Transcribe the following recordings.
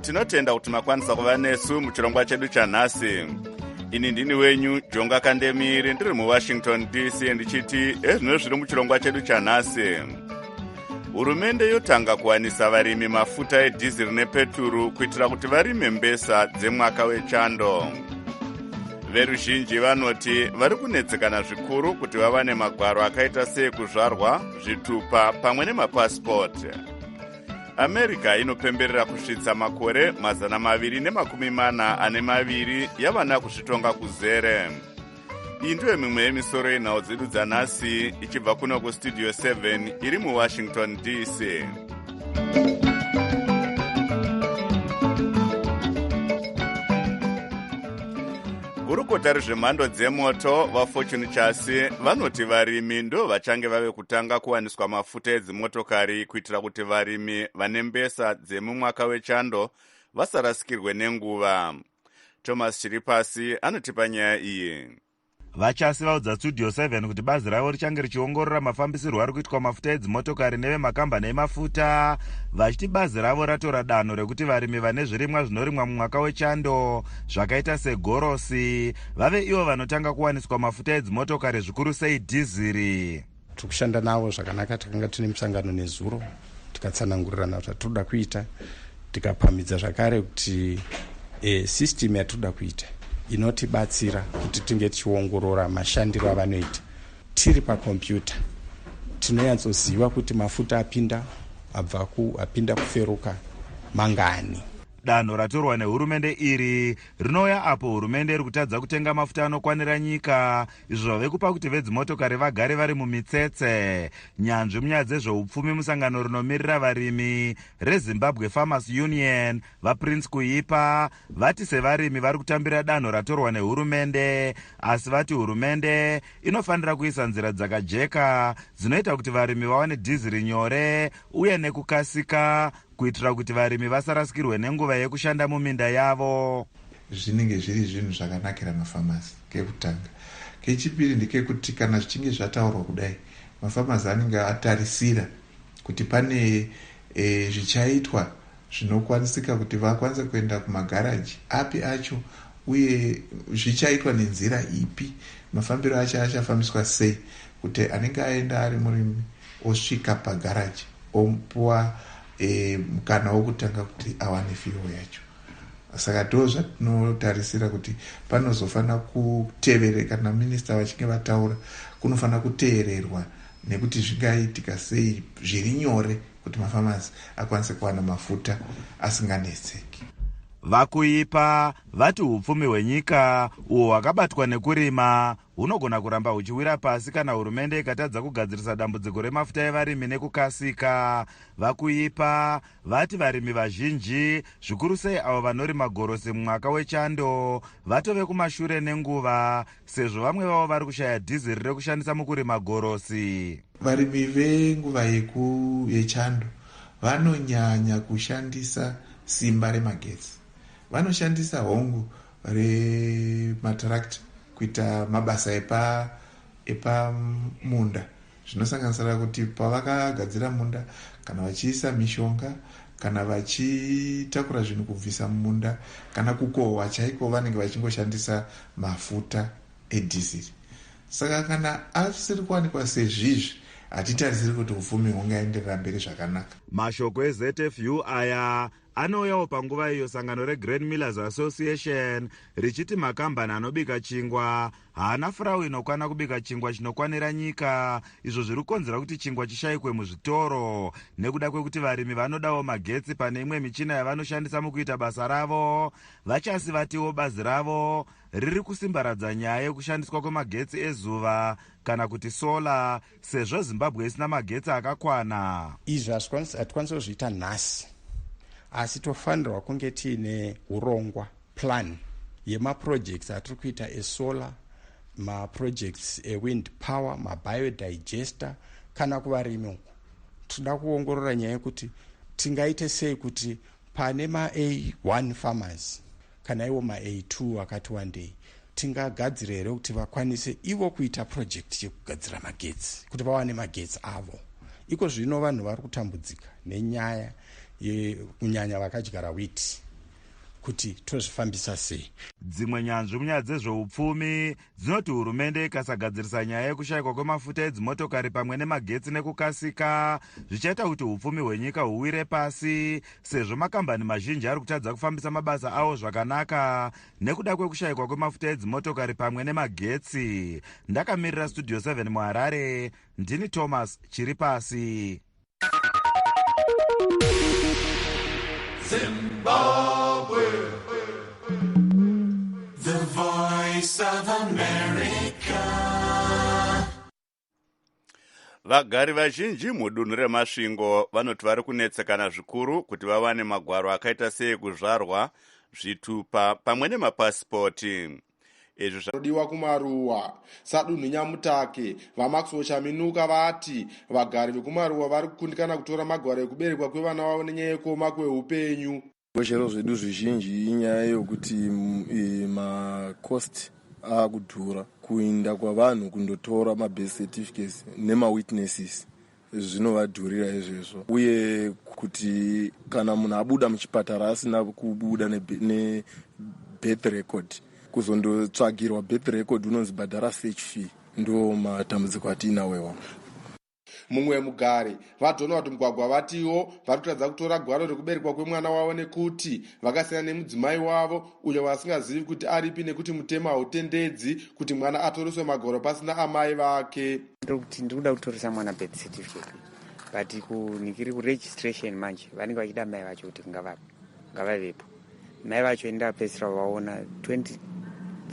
tinotenda kuti makwanisa kuva nesu muchirongwa chedu chanhasi. Ini ndini wenyu Jonga Kandemiri, ndiri muWashington DC, ndichiti ezvino zviri muchirongwa chedu chanhasi. Hurumende yotanga kuwanisa varimi mafuta edhiziri nepeturu kuitira kuti varime mbesa dzemwaka wechando. Veruzhinji vanoti vari kunetsekana zvikuru kuti vawane magwaro akaita sekuzvarwa, zvitupa pamwe nemapasipoti. America inopemberera kusvitsa makore 242 yavana kuzvitonga kuzere. Iyi ndiyo mimwe yemisoro yenhau dzedu dzanhasi ichibva kuno kustudio 7 iri muWashington DC. Gurukota rezvemhando dzemoto vaFortune Chasi vanoti varimi ndo vachange vave kutanga kuwaniswa mafuta edzimotokari kuitira kuti varimi vane mbesa dzemumwaka wechando vasarasikirwe nenguva. Thomas Chiripasi anotipa nyaya iyi. Vachasi vaudza Studio 7 kuti bazi ravo richange richiongorora mafambisirwo ari kuitwa mafuta edzimotokari nevemakambani emafuta, vachiti bazi ravo ratora danho rekuti varimi vane zvirimwa zvinorimwa mumwaka wechando zvakaita segorosi vave ivo vanotanga kuwaniswa mafuta edzimotokari zvikuru sei dhiziri. Tiri kushanda navo zvakanaka. Takanga tine musangano nezuro tikatsanangurirana kuti tinoda kuita, tikapamidza zvakare kuti system yatoda kuita inotibatsira kuti tinge tichiongorora mashandiro avanoita tiri pakombiyuta. Tinonyatsoziva kuti mafuta apinda kuferuka mangani. Danho ratorwa nehurumende iri rinouya apo hurumende iri kutadza kutenga mafuta anokwanira nyika, izvo zvave kupa kuti vedzimotokari vagare vari mumitsetse. Nyanzvi munyaya dzezveupfumi musangano rinomirira varimi reZimbabwe Farmers Union vaPrince Kuipa vati sevarimi vari kutambira danho ratorwa nehurumende, asi vati hurumende inofanira kuisa nzira dzakajeka dzinoita kuti varimi vawane dhiziri nyore uye nekukasika kuitira kuti varimi vasarasikirwe nenguva yekushanda muminda yavo. Zvinenge zviri zvinhu zvakanakira mafamasi kekutanga. Kechipiri ndekekuti kana zvichinge zvataurwa kudai, mafamasi anenge atarisira kuti pane zvichaitwa zvinokwanisika kuti vakwanise kuenda kumagaraji api acho uye zvichaitwa nenzira ipi, mafambiro acho achafambiswa sei kuti anenge aenda ari murimi osvika pagaraji opuwa mukana wokutanga kuti awane fiyo yacho. Saka ndo zvatinotarisira kuti panozofana kutevereka kana minista vachinge vataura, kunofana kuteererwa nekuti zvingaitika sei zviri nyore kuti mafamasi akwanise kuwana mafuta asinganetseki. Vakuipa vati upfumi hwenyika uho hwakabatwa nekurima hunogona kuramba huchiwira pasi kana hurumende ikatadza kugadzirisa dambudziko remafuta evarimi nekukasika. Vakuipa vati varimi vazhinji zvikuru sei avo vanorima gorosi mumwaka wechando vatove kumashure nenguva, sezvo vamwe vavo vari kushaya dhiziri rekushandisa mukurima gorosi. Varimi venguva yechando vanonyanya kushandisa simba remagetsi. Vanoshandisa hongu rematarakta kuita mabasa epa munda. Zvinosanganisira kuti pavakagadzira munda, kana vachiisa mishonga, kana vachitakura zvinhu kubvisa munda, kana kukohwa chaiko, vanenge vachingoshandisa mafuta edhiziri. Saka kana asiri kuwanikwa sezvizvi, hatitarisiri kuti upfumi hungaenderera mberi zvakanaka. Mashoko eZFU aya anouyawo panguva iyo sangano reGrain Millers Association richiti makambani anobika chingwa haana furau inokwana kubika chingwa chinokwanira nyika, izvo zviri kukonzera kuti chingwa chishayikwe muzvitoro nekuda kwekuti varimi vanodawo magetsi pane imwe michina yavanoshandisa mukuita basa ravo. Vachasi vatiwo bazi ravo riri kusimbaradza nyaya yekushandiswa kwemagetsi ezuva kana kuti sola, sezvo Zimbabwe isina magetsi akakwana. Izvi hatikwanisi kuzviita nhasi, asi tofanirwa kunge tiine urongwa plan yemaprojects atiri kuita esolar, maprojects ewind power, mabiodigester. Kana kuvarimi uku tinoda kuongorora nyaya yekuti tingaite sei kuti pane ma-A1 farmers kana iwo ma-A2 akati wandei tingagadzira here kuti vakwanise ivo kuita project yekugadzira magetsi, kuti vawane magetsi avo. Iko zvino vanhu vari kutambudzika nenyaya kunyanya vakadyara wheat kuti tozvifambisa sei. Dzimwe nyanzvi munyaya dzezveupfumi dzinoti hurumende ikasagadzirisa nyaya yekushayikwa kwemafuta edzimotokari pamwe nemagetsi nekukasika zvichaita kuti upfumi hwenyika huwire pasi, sezvo makambani mazhinji ari kutadza kufambisa mabasa awo zvakanaka nekuda kwekushayikwa kwemafuta edzimotokari pamwe nemagetsi. Ndakamirira studio 7 muHarare, ndini Thomas Chiripasi. Zimbabwe, the voice of America. Vagari vazhinji mudunhu remasvingo vanoti vari kunetsekana zvikuru kuti vawane magwaro akaita seekuzvarwa, zvitupa pamwe nemapasipoti. Izvi zvinodiwa kumaruwa. Sadunhu Nyamutake vaMaxwell Chaminuka vati vagari vekumaruwa vari kukundikana kutora magwaro ekuberekwa kwevana vavo nenyaya yekuoma kweupenyu. Zviro zvedu zvizhinji inyaya yokuti macost akudhura kuinda kwavanhu kundotora mabirth certificates nemawitnesses zvinovadhurira izvezvo, uye kuti kana munhu abuda muchipatara asina kubuda nebirth record, kuzondotsvagirwa birth record unonzi bhadhara search fee. Ndo matambudziko atinawo iwawo. Mumwe mugari vadhona kuti mugwagwa vatiwo vari kutadza kutora gwaro rekuberekwa kwemwana wavo nekuti vakasiyana nemudzimai wavo uyo vasingazivi kuti aripi nekuti mutemo hautendedzi kuti mwana atoreswe magwaro pasina amai vake. Ndokuti ndikuda kutoresa mwana birth certificate, but kunikiri kuregistration manje vanenge vachida mai vacho kuti ngavavepo. Mai vacho endapedzisira vaona 23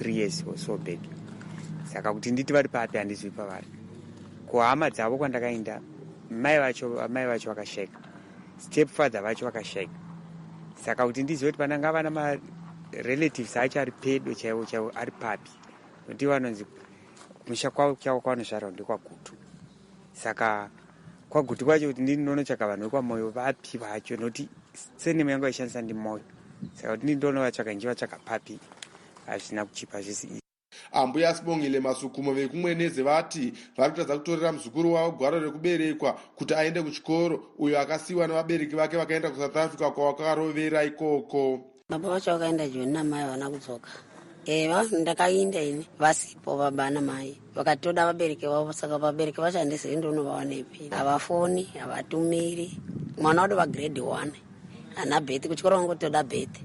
years or so back. Saka kuti nditi vari papi handizvi pavari. Kuhama dzavo kwandakaenda mai vacho vakasheka, stepfather vacho vakasheka. Saka kuti ndizive kuti pananga vana marelatives acho ari pedo chaivo ari papi, kuti vanonzi musha kwavo kwavanozvarwa ndekwagutu. Saka kwagutu kwacho kuti ndinonotsvaka vanhu vekwamoyo vapi vacho, nokuti senemu yangu aishandisa ndimoyo. Saka kuti ndinovatsvaka njivatsvaka papi, hazvina kuchipa zvisi. Ambuya Sibongile Masukumo vekumweneze vati vari kutadza kutorera muzukuru wavo gwaro rekuberekwa kuti aende kuchikoro, uyo akasiyiwa nevabereki vake vakaenda kuSouth Africa kwavakarovera ikoko. Baba vacho vakaenda Joni namai vana kudzoka. Ndakainda ini vasipo baba namai vakatoda vabereki vavo, saka vabereki vacho handisi ndonovaonepi, havafoni, havatumiri. Mwana wado vagrade 1 hana beti, kuchikoro vangotoda beti.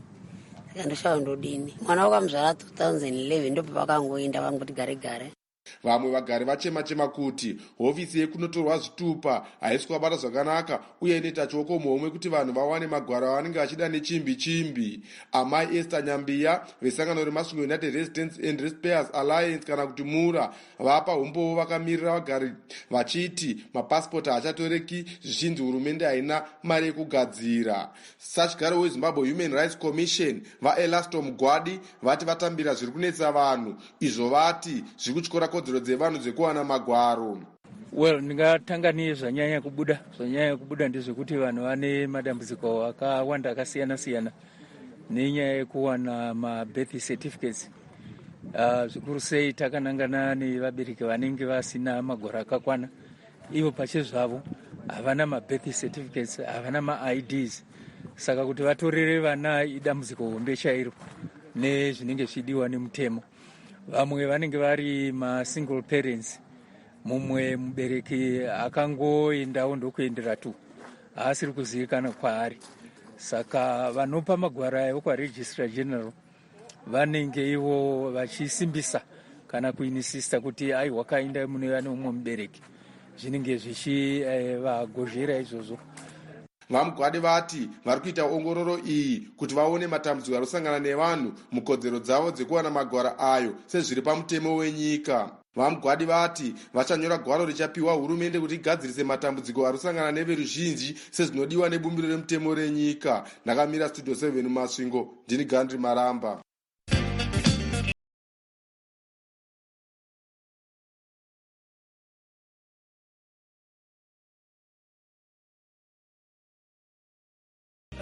Ndoshawa ndodini mwana wakamuzvara 2011 ndopa vakangoenda vangoti gare. Vamwe vagari vachema kuti hofisi yekunotorwa zvitupa haisi kubata zvakanaka uye inoita choko muhomwe kuti vanhu vawane magwaro avanenge vachida nechimbi. Amai Esther Nyambiya vesangano remasvingo United Residents and Ratepayers Alliance kana kuti MURA vapa umbowo vakamirira vagari vachiti mapasipoti hachatoreki zvichinzi hurumende haina mari yekugadzira. Sachigaro weZimbabwe Human Rights Commission vaElasto Mugwadi vati vatambira zviri kunetsa vanhu, izvo vati zviri kutyora kodzero dzevanhu dzekuwana magwaro. Well, ndingatanga nezvanyanya kubuda ndezvekuti vanhu vane madambudziko akawanda akasiyana-siyana nenyaya yekuwana mabirth certificates. Zvikuru sei takanangana nevabereki vanenge vasina magwaro akakwana, ivo pachezvavo havana mabirth certificates, havana maIDs. Saka kuti vatorere vana idambudziko hombe chairo nezvinenge zvidiwa nemutemo. Vamwe vanenge vari masingle parents, mumwe mubereki akangoendawo ndokuendera tu, haasiri kuzivikanwa kwaari. Saka vanopa magwaro ayo kwaRegistrar General vanenge ivo vachisimbisa kana kuinisista kuti ai wakaenda mune vane umwe mubereki, zvinenge zvichivagozhera izvozvo. Vamugwadi vati vari kuita ongororo iyi kuti vaone matambudziko anosangana nevanhu mukodzero dzavo dzekuwana magwaro ayo sezviri pamutemo wenyika. Vamugwadi vati vachanyora gwaro richapiwa hurumende kuti igadzirise matambudziko anosangana neveruzhinji sezvinodiwa nebumbiro remutemo renyika. Ndakamira studio 7 Masvingo, ndini Gandri Maramba.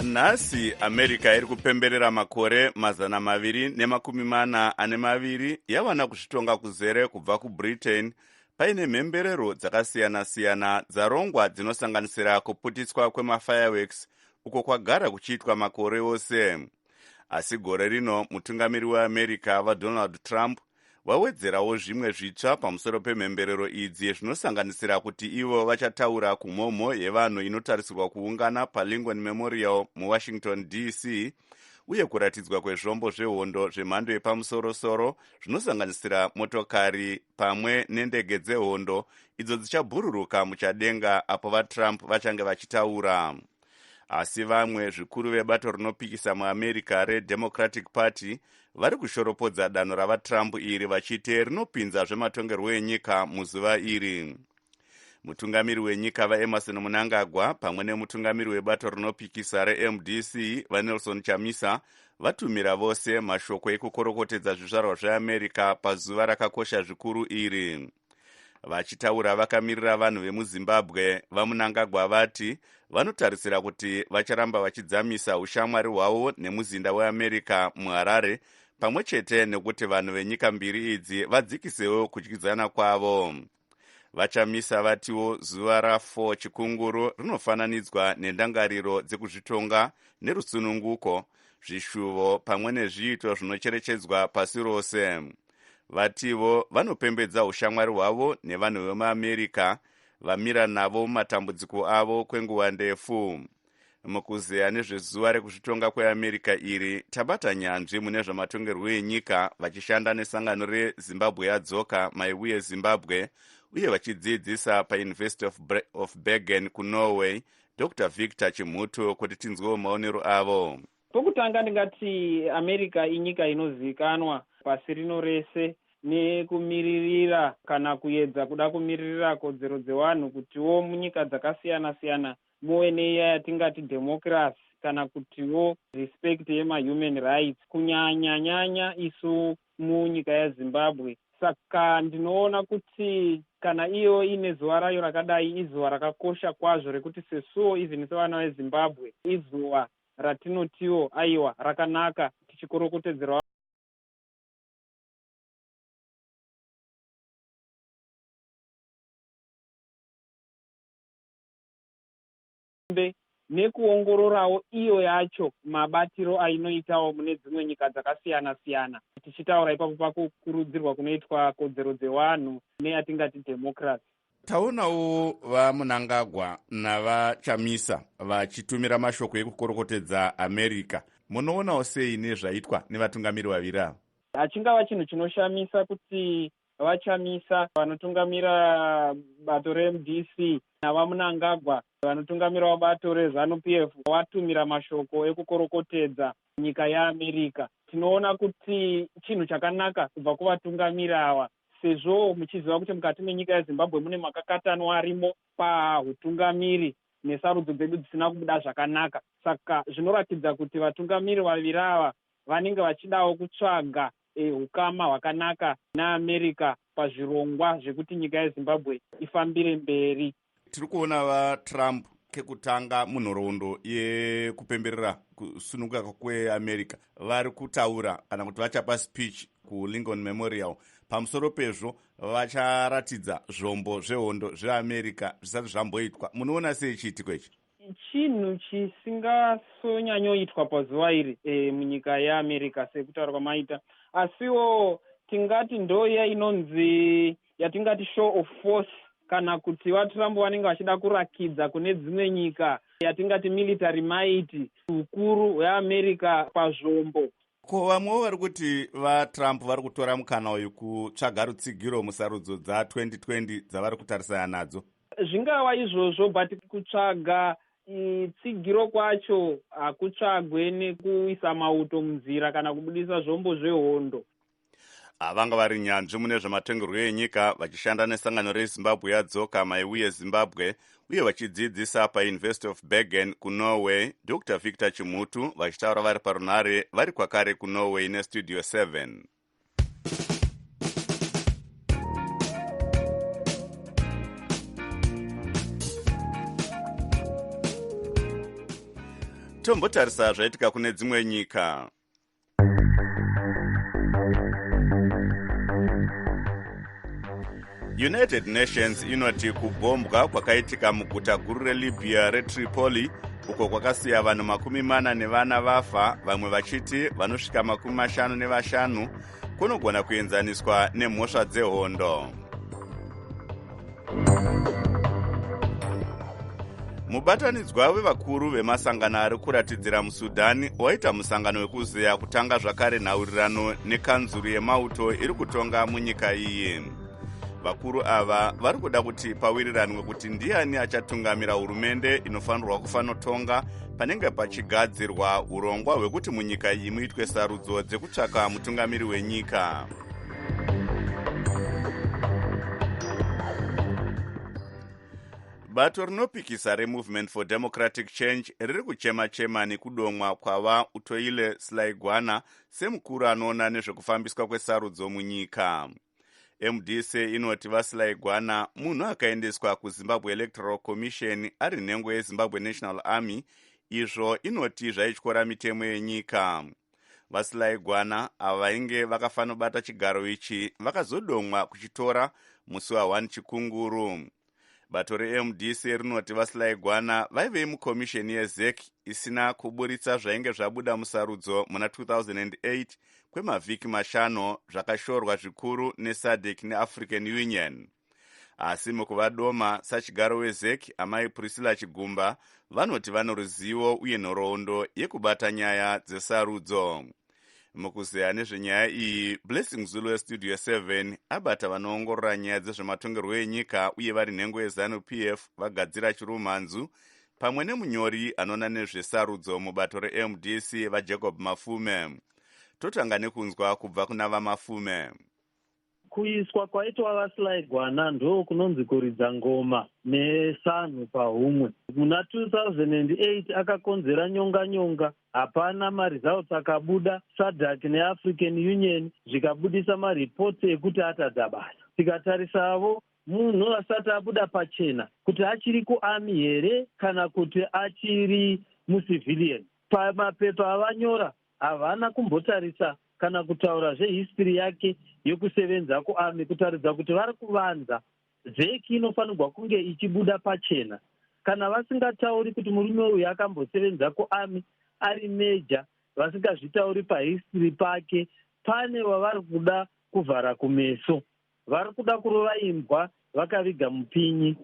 Nhasi America iri kupemberera makore 242 yavana kuzvitonga kuzere kubva kuBritain paine mhemberero dzakasiyana-siyana dzarongwa dzinosanganisira kuputiswa kwemafireworks uko kwagara kuchiitwa makore ose. asi gore rino mutungamiri weamerica vaDonald Trump vawedzerawo zvimwe zvitsva pamusoro pemhemberero idzi, zvinosanganisira kuti ivo vachataura kumhomho yevanhu inotarisirwa kuungana paLincoln Memorial muWashington DC, uye kuratidzwa kwezvombo zvehondo zvemhando yepamusorosoro zvinosanganisira motokari pamwe nendege dzehondo idzo dzichabhururuka muchadenga apo vaTrump vachange vachitaura. Asi vamwe zvikuru vebato rinopikisa muamerica reDemocratic Party vari kushoropodza danho ravaTrump iri vachiti rinopinza zvematongerwo enyika muzuva iri. Mutungamiri wenyika vaEmerson Mnangagwa pamwe nemutungamiri webato rinopikisa reMDC vaNelson Chamisa vatumira vose mashoko ekukorokotedza zvizvarwa zveamerica pazuva rakakosha zvikuru iri. Vachitaura vakamirira vanhu vemuZimbabwe, vaMnangagwa vati vanotarisira kuti vacharamba vachidzamisa ushamwari hwavo nemuzinda weAmerica muHarare, pamwe chete nekuti vanhu venyika mbiri idzi vadzikisewo kudyidzana kwavo. Vachamisa vatiwo zuva ra4 chikunguru rinofananidzwa nendangariro dzekuzvitonga nerusununguko, zvishuvo pamwe nezviito zvinocherechedzwa pasi rose. Vativo vanopembedza ushamwari hwavo nevanhu vemuAmerica vamira navo matambudziko avo kwenguva ndefu. Mukuzeya nezvezuva rekuzvitonga kweAmerica iri, tabata nyanzvi mune zvamatongerwo enyika vachishanda nesangano reZimbabwe yadzoka US-Zimbabwe, uye vachidzidzisa paUniversity of Bergen kuNorway, Dr. Victor Chimutu, kuti tinzwewo maonero avo. Pokutanga ndingati America inyika inozivikanwa pasi rino rese nekumiririra kana kuedza kuda kumiririra kodzero dzevanhu kutiwo munyika dzakasiyana-siyana muve neiya yatingati democracy kana kutiwo respect yemahuman rights kunyanya isu munyika yeZimbabwe. Saka ndinoona kuti kana iyo ine zuva rayo rakadai izuva rakakosha kwazvo rekuti sesuwo even sevana veZimbabwe izuva ratinotiwo aiwa rakanaka tichikorokotedzera nekuongororawo iyo yacho mabatiro ainoitawo mune dzimwe nyika dzakasiyana-siyana, tichitaura ipapo pakukurudzirwa kunoitwa kodzero dzevanhu neyatingati democracy. Taonawo vaMnangagwa navachamisa vachitumira mashoko ekukorokotedza America. Munoonawo sei nezvaitwa nevatungamiri vaviri ava? Hachingava chinhu chinoshamisa kuti vachamisa vanotungamira bato reMDC navaMnangagwa vanotungamira bato reZANU-PF vatumira mashoko ekukorokotedza nyika yeAmerica. Tinoona kuti chinhu chakanaka kubva kuvatungamiri ava, sezvo muchiziva kuti mukati menyika yeZimbabwe mune makakatanwa arimo pautungamiri nesarudzo dzedu dzisina kubuda zvakanaka. Saka zvinoratidza kuti vatungamiri vaviri ava vanenge vachidawo kutsvaga ukama hwakanaka naAmerica pazvirongwa zvekuti nyika yeZimbabwe ifambire mberi. Tiri kuona vaTrump kekutanga munhoroondo yekupemberera kusununguka kweAmerica vari kutaura kana kuti vachapa speech kuLincoln Memorial. Pamusoro pezvo vacharatidza zvombo zvehondo zveAmerica zvisati zvamboitwa. Munoona sei chiitiko ichi? Chinhu chisingasonyanyoitwa pazuva iri munyika yeAmerica sekutaura kwamaita, asiwo tingati ndoya inonzi yatingati show of force, kana kuti vaTrump vanenge vachida kurakidza kune dzimwe nyika yatingati military might, ukuru hweAmerica pazvombo. Ko vamwewo vari kuti vaTrump vari kutora mukana uyu kutsvaga rutsigiro musarudzo dza2020 dzavari kutarisana nadzo? Zvingava izvozvo, but kutsvaga tsigiro kwacho hakutsvagwe nekuisa mauto munzira kana kubudisa zvombo zvehondo. Vanga vari nyanzvi mune zvamatongerwo enyika vachishanda nesangano reZimbabwe yadzoka US-Zimbabwe, uye vachidzidzisa paUniversity of Bergen kuNorway, Dr. Victor Chimutu vachitaura vari parunhare vari kwakare kuNorway neStudio 7. Tombotarisa zvaitika kune dzimwe nyika. United Nations inoti kubombwa kwakaitika muguta guru reLibya reTripoli uko kwakasiya vanhu 40 vafa, vamwe vachiti vanosvika 55 kunogona kuenzaniswa nemhosva dzehondo. Mubatanidzwa wevakuru vemasangano ari kuratidzira muSudani waita musangano wekuzeya kutanga zvakare nhaurirano nekanzuru yemauto iri kutonga munyika iyi. Vakuru ava vari kuda kuti pawiriranwe kuti ndiani achatungamira hurumende inofanirwa kufanotonga panenge pachigadzirwa urongwa hwekuti munyika iyi muitwe sarudzo dzekutsvaka mutungamiri wenyika. Bato rinopikisa reMovement for Democratic Change riri kuchema-chema nekudomwa kwava Utoile Selaigwana semukuru anoona nezvekufambiswa kwesarudzo munyika. MDC inoti vaSelaigwana munhu akaendeswa kuZimbabwe Electoral Commission ari nhengo yeZimbabwe National Army, izvo inoti zvaityora mitemo yenyika. VaSelaigwana ava vainge vakafanobata chigaro ichi vakazodomwa kuchitora musi wa1 Chikunguru. Bato reMDC rinoti vaSelaigwana vaive mukomisheni yeZEC isina kuburitsa zvainge zvabuda musarudzo muna 2008 kwemavhiki 5 zvakashorwa zvikuru neSADC neAfrican Union. Asi mukuvadoma sachigaro weZEC, amai Priscilla Chigumba vanoti vano ruzivo uye nhoroondo yekubata nyaya dzesarudzo. Mukuzeya nezvenyaya iyi, Blessing Zulu weStudio 7 abata vanoongorora nyaya dzezvematongerwo enyika uye vari nhengo yeZANU-PF vagadzira chirumhanzu, pamwe nemunyori anoona nezvesarudzo mubato reMDC vaJacob Mafume. Totanga nekunzwa kubva kuna vaMafume. Kuiswa kwaitwa vaSelaigwana ndo kunonzi kuridza ngoma nesanhu pahumwe. Muna 2008 akakonzera nyonga-nyonga, hapana maresults akabuda. SADC neAfrican Union zvikabudisa maripoti ekuti atadza basa. Tikatarisavo munhu asati abuda pachena kuti achiri kuarmy here kana kuti achiri mucivilian. Pamapepa avanyora havana kumbotarisa kana kutaura zvehistory yake yokusevenza kuarmy, kutaridza kuti vari kuvanza. ZEC inofanirwa kunge ichibuda pachena. Kana vasingatauri kuti murume uyu akambosevenza kuarmy ari meja, vasingazvitauri pahistory pake, pane wavari kuda kuvhara kumeso. Vari kuda kurova imbwa vakaviga mupinyi.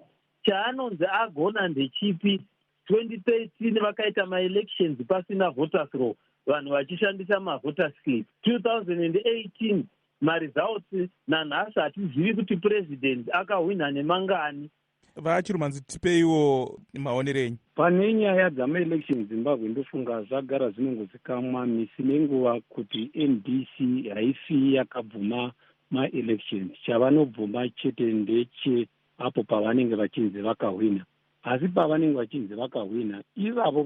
Chaanonzi agona ndechipi? 2013 vakaita maelections pasina voters roll, vanhu vachishandisa mavoters slip. 2018 maresults nanhasi hatizivi kuti president akahwina nemangani. Vachirumanzi tipeiwo maonero enyu. Pane nyaya dzamaelections Zimbabwe ndofunga zvagara zvinongozikamwa misi nenguva kuti NDC haifi yakabvuma maelections. Chavanobvuma chete ndeche apo pavanenge vachinzi vakahwina. Asi pavanenge vachinzi vakahwina, ivavo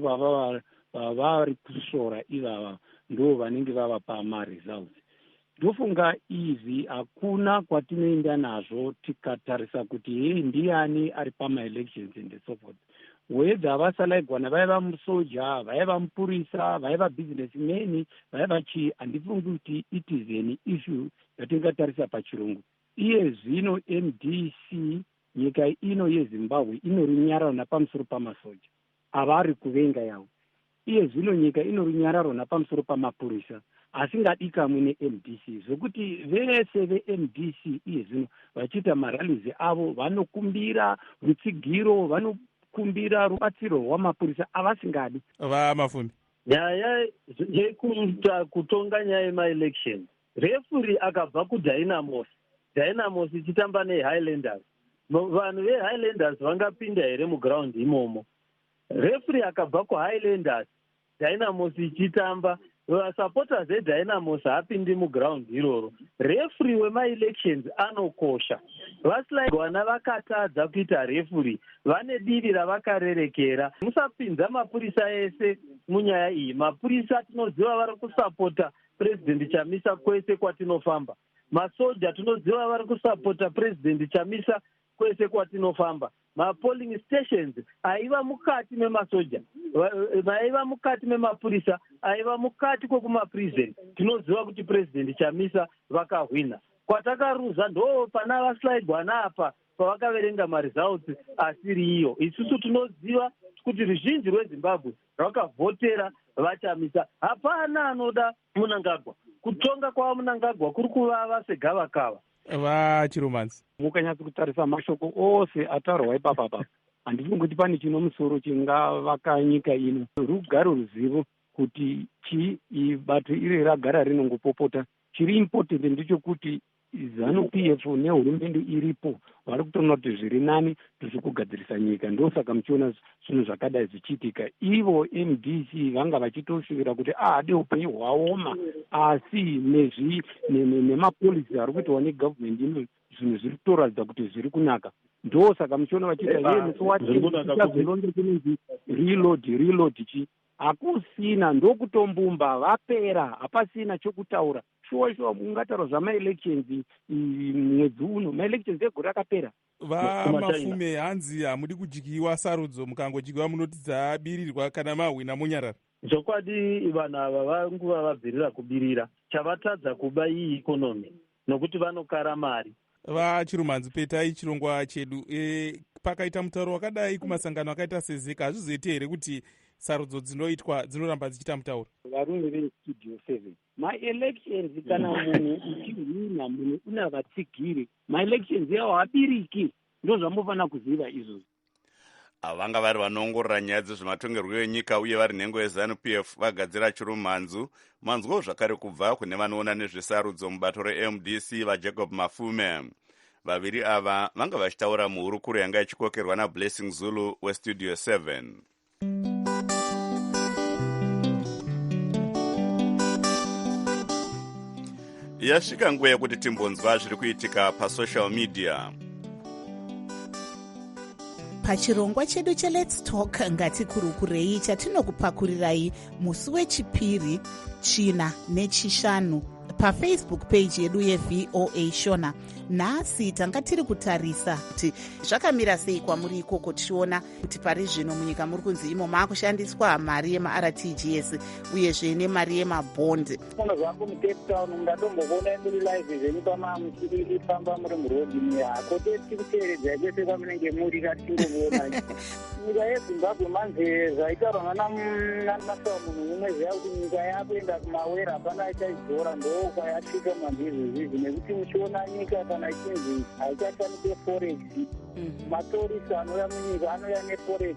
vavari kusora ivava ndo vanenge vava pamaresults. Ndofunga izvi hakuna kwatinoenda nazvo tikatarisa kuti hei ndiani ari pamaelections and so forth. Whether vaSelaigwana vaiva musoja, vaiva mupurisa, vaiva businessmen, vaiva chii, handifungi kuti it is an issue yatingatarisa pachirungu. Iye zvino MDC nyika ino yeZimbabwe inorinyararo napamusoro pamasoja avari kuvenga yavo. Iye zvino nyika inorinyararo napamusoro pamapurisa asingadi kamwe neMDC, zvokuti vese veMDC iye zvino vachiita maralizi avo vanokumbira rutsigiro, vanokumbira rubatsiro rwamapurisa avasingadi. VaMafume, nyaya kutonga nyaya yemaelection, refuri akabva kuDynamos, Dynamos ichitamba neHighlanders. Vanhu veHighlanders vangapinda here muground imomo? Refuri akabva kuHighlanders, Dynamos ichitamba, supporters veDynamos haapindi muground iroro. Refuri wemaelections anokosha. VaSelaigwana vakatadza kuita refuri, vane divi ravakarerekera. Musapinza mapurisa ese munyaya iyi. Mapurisa tinoziva vari kusapota president Chamisa kwese kwatinofamba. Masoja tinoziva vari kusapota president Chamisa kwese kwatinofamba. Mapolling stations aiva mukati memasoja, aiva mukati memapurisa, aiva mukati kwekumaprison. Tinoziva kuti president Chamisa vakahwina. Kwatakaruza ndo pana vaSelaigwana apa pavakaverenga maresults asiri iyo. Isusu tinoziva kuti ruzhinji rweZimbabwe rwakavhotera vachamisa. Hapana anoda Mnangagwa. Kutonga kwa Mnangagwa kuri kuvava segavakava. Vachiromanzi, mukanyatsa kutarisa mashoko ose ataurwa ipapa handifungi kuti pane chino musoro chingavaka nyika ino. Rugare ruzivo kuti bato iri ragara rinongopopota. Chiri important ndechekuti ZANU-PF nehurumende iripo vari kutoona kuti zviri nani tiri kugadzirisa nyika. Ndosaka muchiona zvinhu zvakadai zvichiitika. Ivo MDC vanga vachitosvivira kuti ade upenyu hwaoma, asi nemapolisi ari kuitwa negovernment ino zvinhu zviri kutoratidza kuti zviri kunaka. Ndosaka muchiona vachiita musi wachizonge kunonzi reload chi hakusina ndokutombumba vapera, hapasina chokutaura. Shuwa ungataura zvama-elections mwedzi uno, ma-elections egore akapera. Vamafume hanzi hamudi kujikiwa sarudzo, mukangojikiwa munoti dzabirirwa kana mahwina munyarara. Zvokwadi vanhu ava vanguva vabvirira kubirira. Chavatadza kuba iyi ikonomi nokuti vanokara mari. Vachiromanzi, petai chirongwa chedu. Pakaita mutauro wakadai kumasangano akaita sezeka, hazvizoiti here kuti sarudzo dzinoitwa dzinoramba dzichiita mutauro? Varume vestudio 7 ma-elections kana munhu uchihwina munhu una vatsigiri, ma-elections yavo habiriki. Ndo zvambofanira kuziva izvozvo. Vanga vari vanoongorora nyaya dzezvematongerwo enyika uye vari nhengo yeZANU-PF vagadzira chirumanzu. Manzwo zvakare kubva kune vanoona nezvesarudzo mubato reMDC vaJacob Mafume. Vaviri ava vanga vachitaura muhurukuro yanga ichikokerwa naBlessing Zulu westudio 7. Yasvika nguva yekuti timbonzwa zviri kuitika pasocial media. Pachirongwa chedu cheLet's Talk ngatikurukurei chatinokupakurirai musi wechipiri, china nechishanu pafacebook page yedu yeVOA Shona. Nhasi tanga tiri kutarisa kuti zvakamira sei kwamuri ikoko, tichiona kuti pari zvino munyika muri kunzi imo maakushandiswa mari yema-RTGS uyezve nemari yemabhondi. Kana zvangu muCape Town ungatomboona muri live zvenyika mamuchiri famba muri murodhi muyako tikuteeredzai kwese kwamunenge muri katingoona. Nyika yeZimbabwe manze zvaitaurwa namasawa munhu umwe ziya kuti nyika yakuenda kumawera hapana ichaizora ndokwayasvika manzizvizvi nekuti muchiona nyika kana ichinzi haichatanipe forex, matorisi anouya munyika anouya neforex.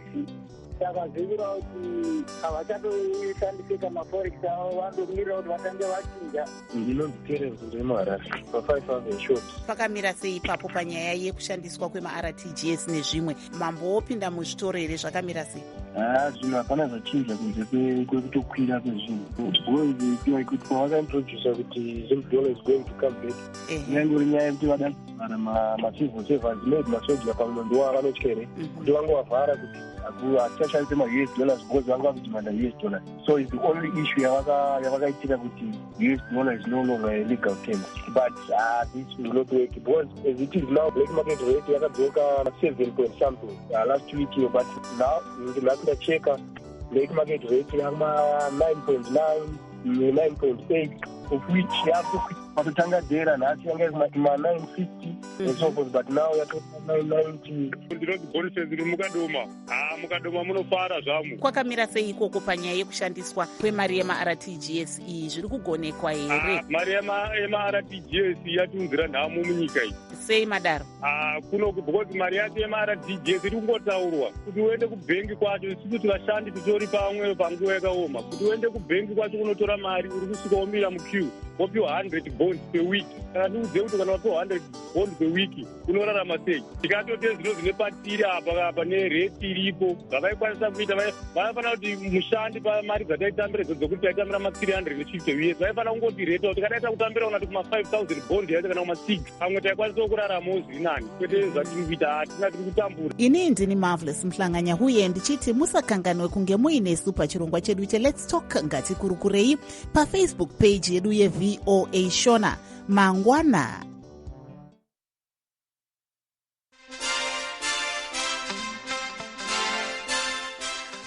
Saka zvikura kuti havachatoshandisika maforex avo, vandomirira kuti vatange vachinja. Ndinonzi Terence Ndemarasi pa5,000 short. Pakamira sei ipapo panyaya yekushandiswa kwema-RTGS nezvimwe? Mambo opinda muzvitoro here, zvakamira sei? Zvinhu hapana zvachinja kunze kwekutokwira kwezvinhu. Because like pavakaintrodusa kuti $0 is going to come back. Nyangori nyaya yekuti vadavhara macivil servants made masoja pamunondo wavo vanotyere kuti vangovavhara kuti hatichashandise ma-US dollars because vanga vakutimanda US dollars. So it's the only issue yavakaitika kuti US dollar is no longer a legal term. But this will not work because as it is now, black market rate yakadzoka 7 point something last week, but now ndinakuda cheka black market rate yakuma 9.9 9.8 of which watotanga dhera nhasi yanga ma950 and so forth, but now yatoa990. Ndinoti bonuses iri mukadoma. Mukadoma munofara zvamu. Kwakamira sei ikoko panyaya yekushandiswa kwemari yema-RTGS iyi, zviri kugonekwa here? Mari yema-RTGS yatiunzira nhamo munyika iyi. Sei madaro? Because mari yacho yema-RTGS iri kungotaurwa kuti uende kubhengi kwacho. Isusu tivashandi titori pamwe panguva yakaoma. Kuti uende kubhengi kwacho kunotora mari uri kusvika womira muqueue wopiwa 100 bonds per week. Kana ndiudze kuti kana wapiwa 100 bonds per week unorarama sei? Tikatote zvino zvine patiri apa nereti iripo zvavaikwanisa kuita, vaifanira kuti mushandi pamari dzataitambira dzokuti taitambira ma350 US vaifanira kungoti reta kuti kadaita kutambira unati kuma5,000 bond yacho kana kuma6 pamwe taikwanisa kuraramawo zviri nani, kwete zvatiri kuita hatina tiri kutambura. Ini ndini Marvelous Mhlanganya uye ndichiti musakanganwe kunge muinesu pachirongwa chedu cheLet's Talk ngatikurukurei pafacebook page yedu yeVOA Shona mangwana.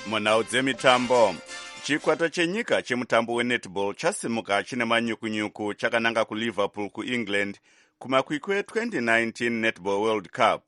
Munhau dzemitambo, chikwata chenyika chemutambo wenetball chasimuka chine manyukunyuku chakananga kuLiverpool kuEngland kumakwikwi e2019 Netball World Cup.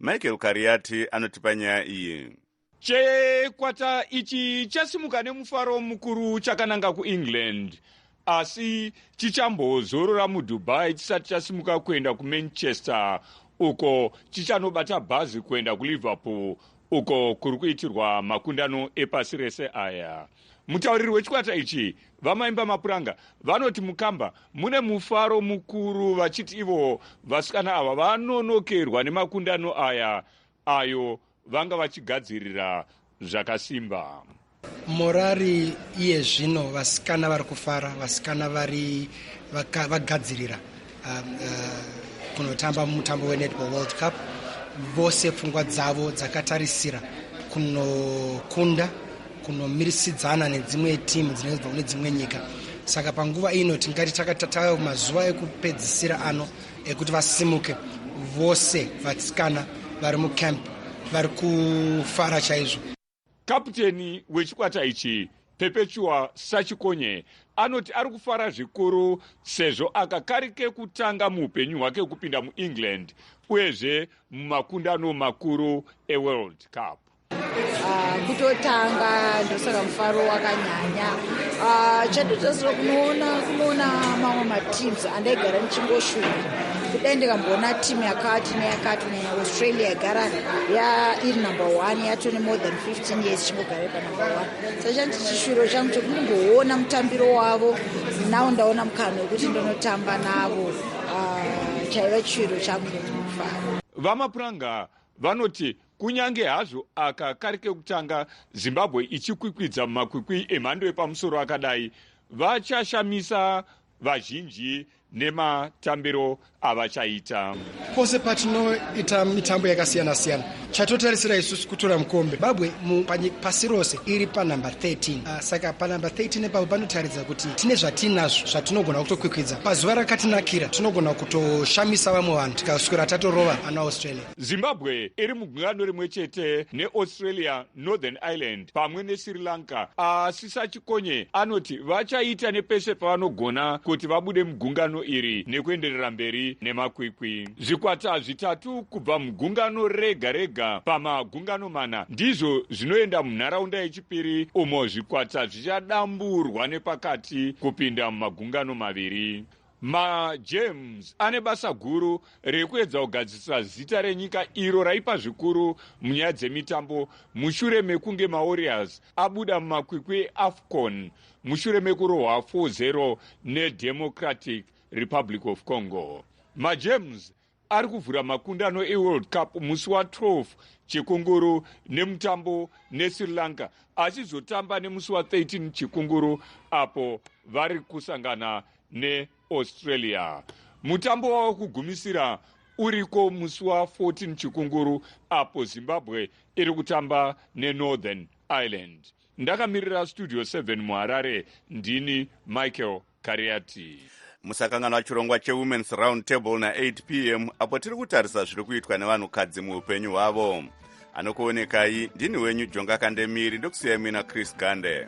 Michael Kariati anotipa nyaya iyi. Chekwata ichi chasimuka nemufaro mukuru chakananga kuEngland, asi chichambozorora muDubai chisati chasimuka kuenda kuManchester, uko chichanobata bhazi kuenda kuLiverpool, uko kuri kuitirwa makundano epasi rese aya. Mutauriri wechikwata ichi vamaimba mapuranga vanoti mukamba mune mufaro mukuru vachiti ivo vasikana ava vanonokerwa nemakundano aya ayo vanga vachigadzirira zvakasimba. Morari iye zvino vasikana vari kufara, vasikana vari vagadzirira kunotamba mutambo weNetball World Cup. Vose pfungwa dzavo dzakatarisira kunokunda, kunomirisidzana nedzimwe timu dzinobva kune dzimwe nyika. Saka panguva ino tingati takatatayo mazuva ekupedzisira ano ekuti vasimuke vose vasikana vari mucamp vari kufara chaizvo. Kapteni wechikwata ichi Perpetua Sachikonye anoti ari kufara zvikuru sezvo akakarike kutanga muupenyu hwake kupinda muEngland uyezve mumakundano makuru eWorld Cup. Kutotanga ndosaka mufaro wakanyanya. Chatotazira kunoona mamwe mateams andaigara ndichingoshuva kudai ndikambona timu yakati neyakati neAustralia yagara iri number 1 yatone more than 15 years chimbogara panumber 1. Saka chandichishwiro changu chokunomboona mutambiro wavo, nawo ndaona mukana wekuti ndinotamba navo. Chaiva chishwiro changu ndinofara. Vamapuranga vanoti kunyange hazvo akakarike kutanga Zimbabwe ichikwikwidza mumakwikwi emhando yepamusoro akadai, vachashamisa vazhinji nematambiro avachaita. Pose patinoita mitambo yakasiyana-siyana, chatotarisira isusu kutora mukombe. Zimbabwe pasi rose iri panumber 13. Saka panumber 13 ipapo panotaridza kuti tine zvatinazvo zvatinogona kutokwikwidza. Pazuva rakatinakira tinogona kutoshamisa vamwe vanhu tikaswera tatorova ana Australia. Zimbabwe iri mugungano rimwe chete neAustralia, Northern Ireland pamwe neSri Lanka. Asi Sachikonye anoti vachaita nepese pavanogona kuti vabude mugungano iri nekuenderera mberi nemakwikwi. Zvikwata zvitatu kubva mugungano rega rega pamagungano mana ndizvo zvinoenda munharaunda yechipiri, umo zvikwata zvichadamburwa nepakati kupinda mumagungano maviri. MaGems ane basa guru rekuedza kugadzirisa zita renyika iro raipa zvikuru munyaya dzemitambo mushure mekunge maWarriors abuda mumakwikwi eAFCON mushure mekurohwa 4-0 neDemocratic Republic of Congo. MaGems ari kuvhura makundano eWorld Cup musi wa12 chikunguru nemutambo neSri Lanka, achizotamba nemusi wa13 chikunguru apo vari kusangana neAustralia. Mutambo wavo kugumisira uriko musi wa14 chikunguru apo Zimbabwe iri kutamba neNorthern Ireland. Ndakamirira Studio 7 muHarare, ndini Michael Kariati. Musakangana chirongwa cheWomen's Round Table na8 p.m. apo tiri kutarisa zviri kuitwa nevanhukadzi muupenyu hwavo. Anokuonekai ndini wenyu Jonga Kandemiri, ndokusiya mina Chris Gande.